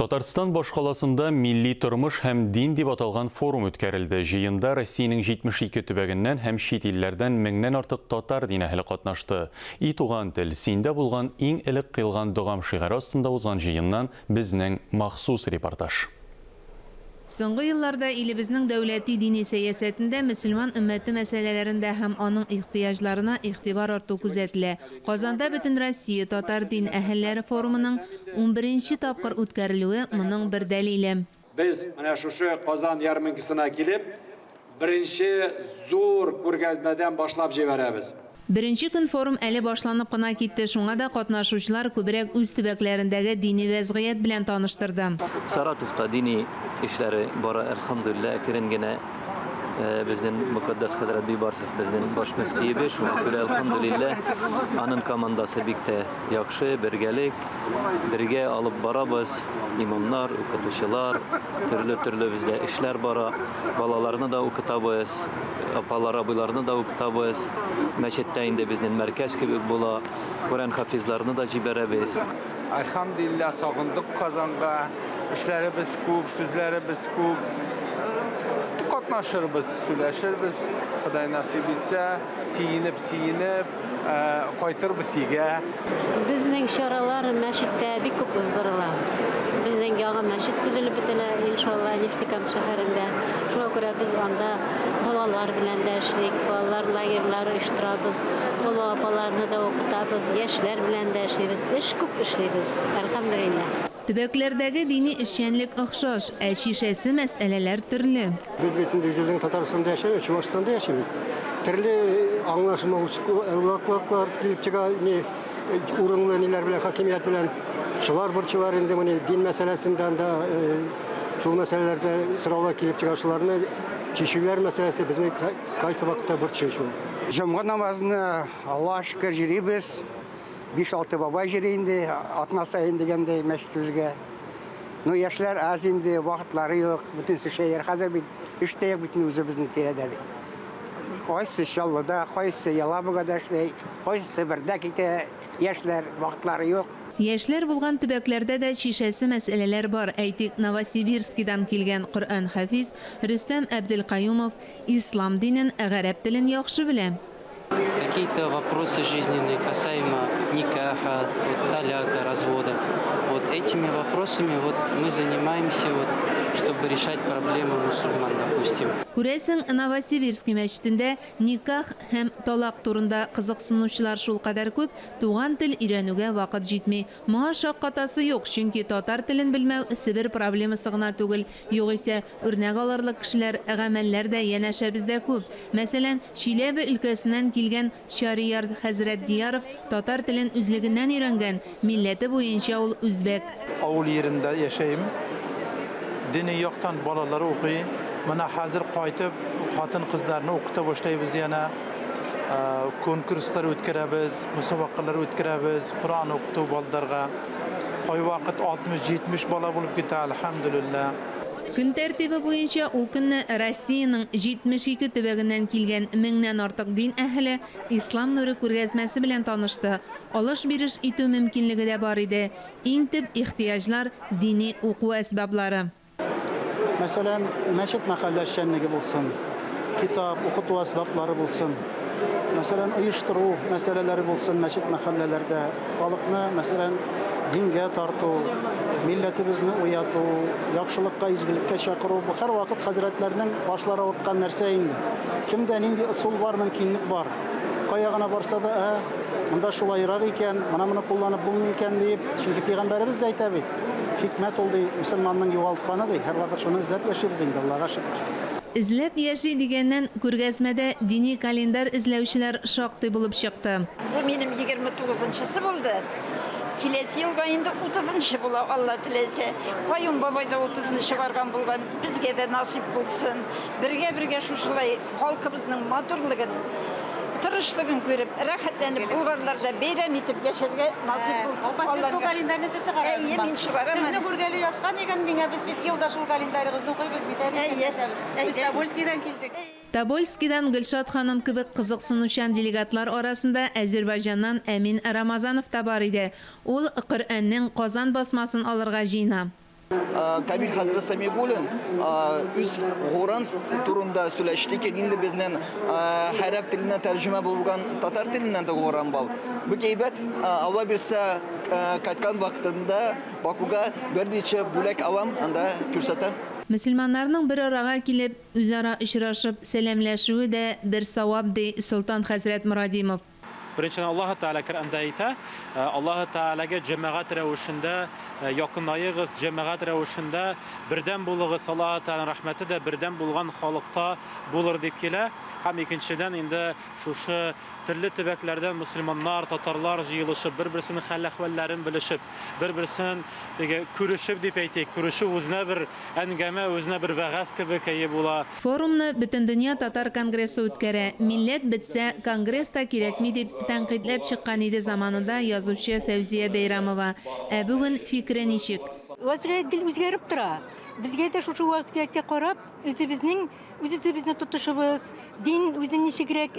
Татарстан башкаласында милли тормыш һәм дин дип аталган форум үткәрелде. Җыенда Россиянең 72 төбәгеннән һәм чит илләрдән меңнән артык татар дин әһле катнашты. И туган тел, синдә булган иң элек кыйлган догам шигары астында узган җыеннан безнең махсус репортаж. Соңгы елларда илебезнең дәүләти дини сәясәтендә мөселман өммәте мәсьәләләрендә һәм аның ихтыяҗларына игътибар арту күзәтелә. Казанда Бөтен Россия татар дин әһелләре форумының 11нче тапкыр үткәрелүе моның бер дәлиле. Без менә шушы Казан ярминкасына килеп, беренче зур күргәзмәдән башлап җибәрәбез. Беренче көн форум әле башланып кына китте, шуңа да катнашучылар күбрәк үз төбәкләрендәге дини вәзгыять белән таныштырды. Саратовта дини эшләре бара, әлхәмдүлилләh, әкрен генә. Безнең Мөкаддәс хәзрәт Бибарсов безнең баш мөфтиебез, шуңа күрә әлхәмдүлилләh, аның командасы бик тә яхшы, бергәлек, бергә алып барабыз. Имамнар, укытучылар, төрле бездә эшләр бара. Балаларны да укытабыз, апалар, абыйларны да укытабыз. Мәчеттә инде безнең мәркәз кебек була. Коръән хафизларны да җибәрәбез. Әлхәмдүлилләh, сагындык Казанга. Эшләребез күп, сүзләребез күп. Катнашырбыз, сөйләшербез. Ходай насип итсә, сөенеп, кайтырбыз өйгә. Безнең чаралар мәчеттә бик күп уздырыла. Безнең яңа мәчет төзелеп бетелә, иншалла, Нефтекам шәһәрендә. Шуңа күрә без анда балалар белән дә эшлик, балалар лагерьлары оештырабыз, олы апаларны да укытабыз, яшьләр белән дә эшлибез. Эш күп эшлибез, әлхәмдүлилләh. Төбәкләрдәге дини эшчәнлек охшаш, ә шишәсе мәсьәләләр төрле. Biz bütün Татарстанда яшәмәйбез, Чувашстанда яшәйбез. Төрле аңлашылмаулыклар килеп чыга, урынлы ниләр белән, хакимият белән шулар борчылар инде моны дин мәсьәләсендә анда шул мәсьәләләрдә сораулар килеп чыга, шуларны чишүләр мәсьәләсе безнең кайсы вакытта борчый шул. Җомга намазны Аллаһ шөкер җирибез. 5-6 бабай җири инде, атна сайын дигәндәй мәчетебезгә. Ну яшьләр аз инде, вакытлары юк, бөтен шәһәр хәзер бит эштә юк, бөтен үзебезнең тирәдә. Кайсы Чаллыда, кайсы Ялабугада эшләй, кайсы Себердә китә, яшьләр вакытлары юк. Яшьләр булган төбәкләрдә дә шишәсе мәсьәләләр бар. Әйтик, Новосибирскидан килгән Коръән хафиз Рөстәм Әбделкаюмов ислам динен, гарәп телен яхшы белә. Какие-то вопросы жизненные касаемо никаха, таляка, развода. Вот этими вопросами мы занимаемся, чтобы решать проблемы мусульман, допустим. Күрәсең, Новосибирск мәчетендә никах һәм талак турында кызыксынучылар шул кадәр күп, туган тел өйрәнүгә вакыт җитми. Моңа шаккатасы юк, чөнки татар телен белмәү Себер проблемасы гына түгел. Югыйсә, үрнәк алырлык кешеләр, гамәлләр дә янәшә бездә күп. Мәсәлән, Чиләбе өлкәсеннән килгән Шарияр хәзрәт Дияров татар телен үзлегеннән өйрәнгән, милләте буенча ул үзбәк. Авыл yerində yaşayım. Dini yoqdan balaları oxuyum. Mana hazır qaytıb xатын qızlarını oxuta başlayırıq yana. Konkurslar ötkərəbiz, müsabaqalar ötkərəbiz, Quran oxutu ballarga. Qay vaqt 60-70 bala bulub getə, elhamdülillah. Көн тәртибе буенча ул көнне Россиянең 72 төбәгеннән килгән меңнән артык дин әһле ислам нуры күргәзмәсе белән танышты. Алыш-биреш итү мөмкинлеге дә бар иде. Иң төп ихтыяҗлар дини уку әсбаблары. Мәсәлән, мәчет мәхәллә эшчәнлеге булсын, китап, укыту әсбаблары булсын. Мәсәлән, оештыру мәсьәләләре булсын мәчет мәхәлләләрдә. Халыкны, мәсәлән, дингә тарту, милләтебезне уяту, яхшылыкка, изгелеккә чакыру, бу һәр вакыт хәзрәтләрнең башлары авырткан нәрсә инде. Кемдә нинди ысул бар, мөмкинлек бар. Кая гына барса да, монда шулайрак икән, моны кулланып булмый икән дип, чөнки пәйгамбәребез дә әйтә бит. Хикмәт ул ди, мөселманның югалтканы ди. Һәр вакыт шуны эзләп яшибез инде, Аллаһка шөкер. Эзләп яши дигәннән күргәзмәдә дини календар эзләүчеләр шактый булып чыкты. Бу минем 29-нчысы булды. Киләсе елга инде 30-нчы була, Алла теләсә. Каюм бабай да 30-нчы барган булган. Безгә дә насип булсын. Бергә шушылай халкыбызның матурлыгын, тырышлыгын күреп, рәхәтләнеп, булганнарда бәйрәм итеп яшәргә насип булсын. Сез бу календарьны чыгарасыз. Мин чыгарам. Сезне күргәле яскан дигән миңа без бит елда шул календарьгызны укыйбыз бит, Без Тобольскидан килдек. Тобольскидан Гөлшат ханым кебек кызыксынучан делегатлар арасында Азербайҗаннан Әмин Рамазанов та бар иде. Ул Коръәннең Казан басмасын алырга җыена. Kabir Hazreti Samigul'un üz Horan turunda söyleştik. Şimdi bizden Harap diline tercüme bulgan Tatar dilinden de Horan bal. Bu keybet ava birse katkan vaktinde Bakuga berdiçe bulak avam anda kürsata. Müslümanlarның bir arага килеп, үзара очрашып, сәламләшүе дә бер савап ди Солтан хәзрәт Мурадимов. Birinchidan Alloh taolo Qur'onda ayta, Alloh taolaga jamoat ravishida yaqinayig'iz, jamoat ravishida birdan bo'lig'iz, Alloh taolaning rahmati da birdan bo'lgan xalqda bo'lar deb kela. Ham ikkinchidan endi shu turli tubaklardan musulmonlar, tatarlar yig'ilishib, bir-birisining hal ahvollarini bilishib, bir-birisini ko'rishib deb aytaylik, ko'rishuv o'zina bir angama, o'zina bir va'z kabi bo'la. Forumni butun dunyo Tatar kongressi o'tkara. Millat bitsa, kongress ta kerakmi deb tanqidlab chiqqan edi zamonida yozuvchi Fawziya Bayramova. Bugun fikri nechik? Vaziyat o'zgarib turadi. Bizga da shu vaziyatga qarab, o'zimizni tutishimiz, din o'zini nechikroq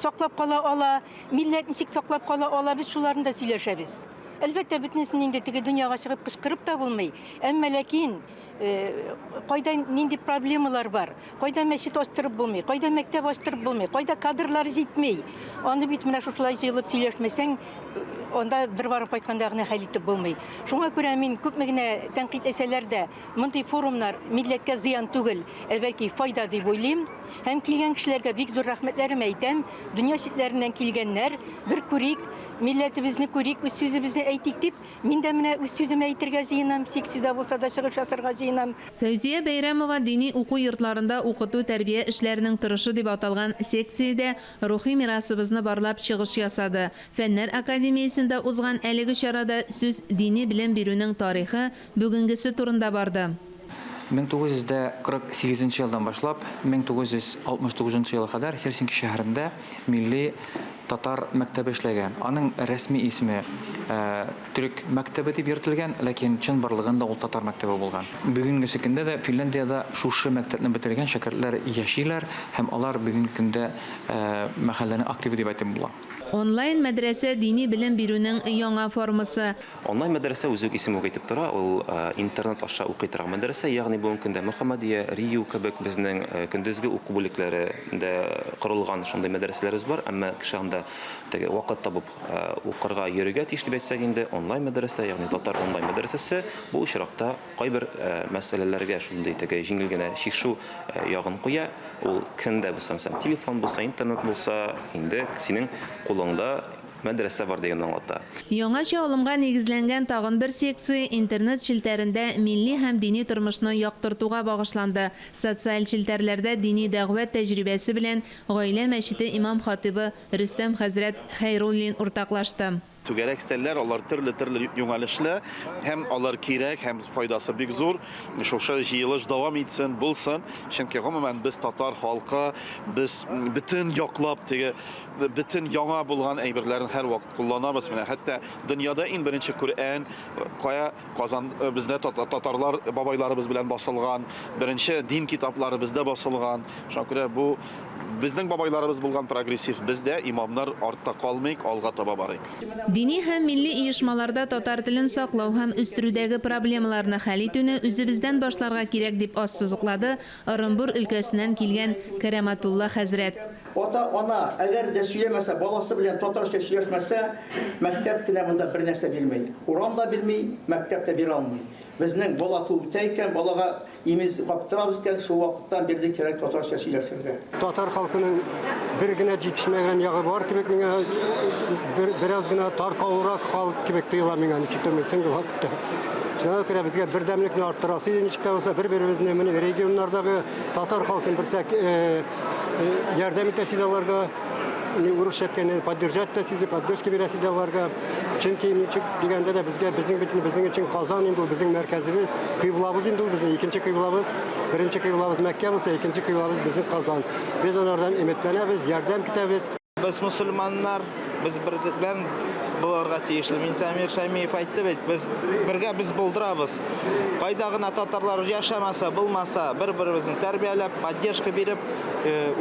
saqlab qola ola, millat nechik saqlab qola ola, biz shularni da сөйләшәбез. Әлбәттә бөтенесенең дә теге дөньяга чыгып кычкырып та булмый. Әмма ләкин кайда нинди проблемалар бар? Кайда мәчет ачтырып булмый? Кайда мәктәп ачтырып булмый? Кайда кадрлар җитмей? Аны бит менә шулай җыелып сөйләшмәсәң, анда бер барып кайтканда гына хәл итеп булмый. Шуңа күрә мин күпме генә тәнкыйтьләсәләр дә, мондый форумнар милләткә зыян түгел, бәлки файда дип уйлыйм. Һәм килгән кешеләргә бик зур рәхмәтләрем әйтәм. Дөнья читләреннән килгәннәр, бер күрик, милләтебезне күрик, үз сүзебезне әйтик дип, мин дә менә үз сүземне әйтергә җыенам, сиксидә булса да чыгыш ясарга җыенам. Фәүзия Бәйрәмова дини уку йортларында укыту тәрбия эшләренең тырышы дип аталган секциядә рухи мирасыбызны барлап чыгыш ясады. Фәннәр академиясендә узган әлеге чарада сүз дини белем бирүнең тарихы, бүгенгесе турында барды. 1948 елдан башлап 1969 елга кадәр Хельсинки шәһәрендә милли татар мәктәбе эшләгән. Аның рәсми исеме Төрек мәктәбе дип йөртелгән, ләкин чын барлыгында ул татар мәктәбе булган. Бүгенге көндә дә Финляндиядә шушы мәктәпне бетергән шәкертләр яшиләр һәм алар бүгенге көндә мәхәлләнең активы дип әйтеп була. Онлайн мәдрәсә дини белем бирүнең яңа формасы. Онлайн мәдрәсә үзе исеме әйтеп тора, ул интернет аша укый торган мәдрәсә, ягъни бүгенге көндә Мөхәммәдия, Рию кебек безнең көндезге уку бүлекләрендә корылган шундый мәдрәсәләребез бар, әмма кеше анда вакыт табып укырга йөрергә тиеш дип әйтсәк инде, онлайн мәдрәсә, ягъни татар онлайн мәдрәсәсе бу очракта кайбер мәсьәләләргә шундый җиңел генә чишү ягын куя. Ул көндә булса, телефон булса, интернет булса, инде синең кулыңда мәдрәсә бар дигән аңлата. Яңача алымга нигезләнгән тагын бер секция интернет челтәрендә милли һәм дини тормышны яктыртуга багышланды. Социаль челтәрләрдә дини дәгъват тәҗрибәсе белән гаилә мәчете имам хатибы Рөстәм хәзрәт Хәйруллин уртаклашты. Түгәрәк стәлләр, алар төрле юнәлешле, һәм алар кирәк, һәм файдасы бик зур. Шушы җыелыш дәвам итсен, булсын. Чөнки гомумән без татар халкы, без бөтен яклап теге бөтен яңа булган әйберләрне һәр вакыт кулланабыз. Менә хәтта дөньяда иң беренче Коръән кая Казан бездә татарлар бабайларыбыз белән басылган, беренче дин китаплары бездә басылган. Шуңа күрә бу безнең бабайларыбыз булган прогрессив, бездә имамнар артта калмыйк, алга таба барыйк. Дини һәм милли оешмаларда татар телен саклау һәм үстерүдәге проблемаларны хәл итүне үзебездән башларга кирәк дип ассызыклады Орынбур өлкәсеннән килгән Кәрамәтулла хәзрәт. Ата-ана әгәр дә сөйләмәсә, баласы белән татарча сөйләшмәсә, мәктәп кенә монда бер нәрсә бирмәй. Урам да бирмәй, мәктәп тә бирә алмый. Безнең бала туып икән, балага имез каптырабыз икән, шул вакыттан бирле кирәк татарча сөйләшергә. Татар халкының бер генә җитешмәгән ягы бар кебек миңа бераз гына таркаулырак халык кебек тоела миңа ничектер соңгы вакытта. Шуңа күрә безгә бердәмлекне арттырасы иде ничектә булса бер-беребезне менә регионнардагы татар халкын берсәк ярдәм итәсе иде аларга. Урыс әткәннән поддержать та сиде, поддержка бирәсе иде аларга. Чөнки ничек дигәндә дә безгә безнең өчен Казан инде ул безнең мәркәзебез, кыйблабыз инде ул безнең икенче кыйблабыз, беренче кыйблабыз Мәккә булса, икенче кыйблабыз безнең Казан. Без алардан өметләнәбез, ярдәм көтәбез. Biz musulmonlar, biz birlikdan bularga tiyishli. Mintamir Шаймиев айтты бит, biz buldirabız. Qaydagına tatarlar yaşamasa, bulmasa, bir-birimizni tarbiyalab, поддержка berib,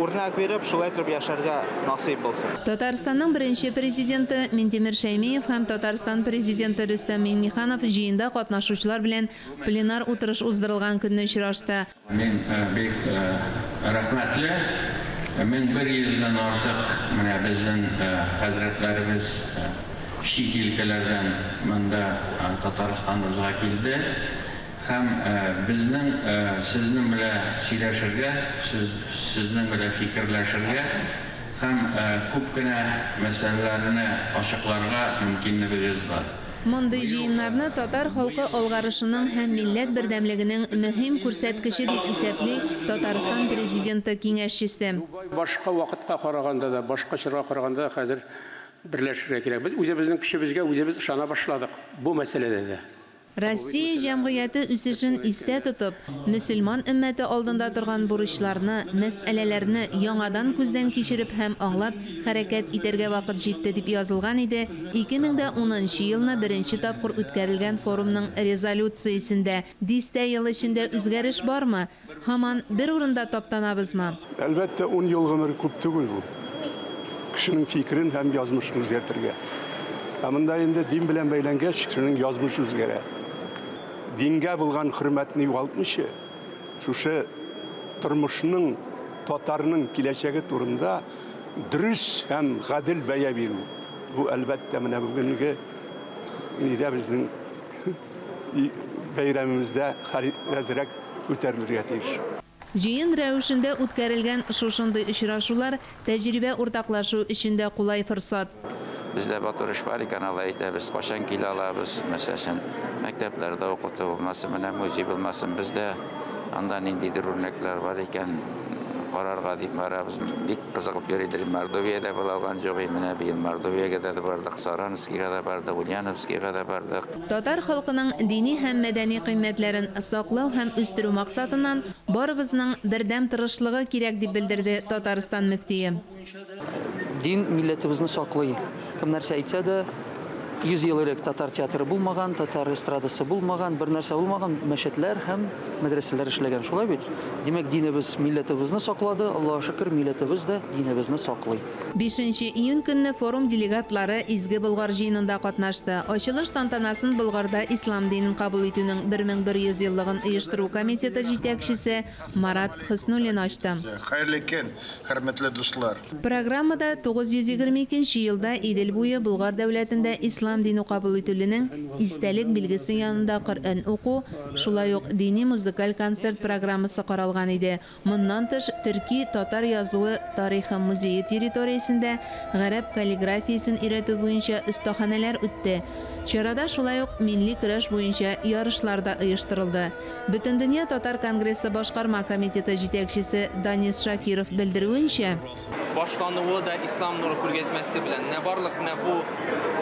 o'rnak berib, шулай итеп яшарга насыйп булсын. Татарстанның беренче президенты Минтимир Шәймиев һәм Татарстан президенты Рөстәм Миңнеханов җыенда катнашучылар белән пленар утырыш уздырылган көнне очрашты. Мен бик рәхмәтле. 1100-дән артык менә безнең хәзрәтләребез чит өлкәләрдән монда Татарстаныбызга килде. Һәм безнең сезнең белән сөйләшергә, сезнең белән фикерләшергә һәм күп кенә мәсьәләләрне ачыкларга мөмкинлегебез бар. Мондый җыеннарны татар халкы алгарышының һәм милләт бердәмлегенең мөһим күрсәткече дип исәпли Татарстан президенты киңәшчесе. Башка вакытка караганда да, башка чорга караганда да хәзер берләшергә кирәк. Без үзебезнең көчебезгә үзебез ышана башладык бу мәсьәләдә дә. Россия җәмгыяте үсешен истә тотып, мөселман өммәте алдында торган бурычларны, мәсьәләләрне яңадан күздән кичереп һәм аңлап хәрәкәт итәргә вакыт җитте дип язылган иде 2010 елны беренче тапкыр үткәрелгән форумның резолюциясендә. Дистә ел эчендә үзгәреш бармы? Һаман бер урында таптанабызмы? Әлбәттә 10 ел гомер күп түгел бу. Кешенең фикерен һәм язмышын үзгәртергә. Монда инде дин белән бәйләнгәч, кешенең язмышы үзгәрә. Дингә булган хөрмәтне югалтмыйча, шушы тормышның, татарның киләчәге турында дөрес һәм гадел бәя бирү. Бу әлбәттә менә бүгенге нидә безнең бәйрәмебездә хәзрәк күтәрелергә тиеш. Җыен рәвешендә үткәрелгән шушындый очрашулар тәҗрибә уртаклашу өчен дә кулай форсат. Bizdə Batur İşbari kanalı biz qaşan kil alabız. Məsələn, məktəblərdə oxutu olmasın, muzey olmasın. Bizdə andan indidir örnəklər var ikən qararğa deyib barabız. Bik qızıqıb yürüdür. Mordoviyada bulağan joğu, mənə bir Mordoviyaya da bardıq, Saranskiga da bardıq, Ulyanovskiga da bardıq. Татар халкының дини һәм мәдәни кыйммәтләрен саклау һәм үстерү максатыннан барыбызның бердәм тырышлыгы кирәк дип белдерде Татарстан мөфтие. Дин милләтебезне саклый. Кем нәрсә әйтсә дә, 100 ел элек татар театры булмаган, татар эстрадасы булмаган, бер нәрсә булмаган мәчетләр һәм мәдрәсәләр эшләгән. Шулай бит. Димәк, динебез милләтебезне саклады. Аллаһка шөкер, милләтебез дә динебезне саклый. 5 июнь көнне форум делегатлары Изге Болгар җыенында катнашты. Ачылыш тантанасын Болгарда ислам динен кабул итүнең 1100 еллыгын оештыру комитеты җитәкчесе Марат Хыснуллин ачты. Хәерле көн, хөрмәтле дуслар. Программада 922 елда Идел буе Болгар дәүләтендә ислам дини кабул итүленең истәлек билгесе янында Коръән уку, шулай ук дини музыкаль концерт программасы каралган иде. Моннан тыш төрки татар язуы тарихы музее территориясендә гарәп каллиграфиясын өйрәтү буенча остаханәләр үтте. Чарада шулай ук милли көрәш буенча ярышлар да оештырылды. Бөтендөнья татар конгрессы башкарма комитеты җитәкчесе Данис Шакиров белдерүенчә, башлануы да ислам нуры күргәзмәсе белән не барлык менә бу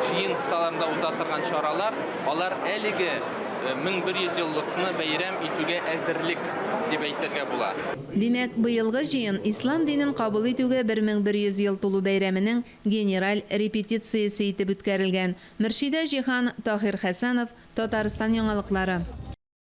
җыен кысаларында узатырган чаралар, алар әлеге 1100 еллыкны бәйрәм итүгә әзерлек дип әйтергә була. Димәк, быелгы җыен ислам динен кабул итүгә 1100 ел тулу бәйрәменең генераль репетициясе итеп үткәрелгән. Мөршидә Җиһан, Таһир Хәсәнов, Татарстан яңалыклары.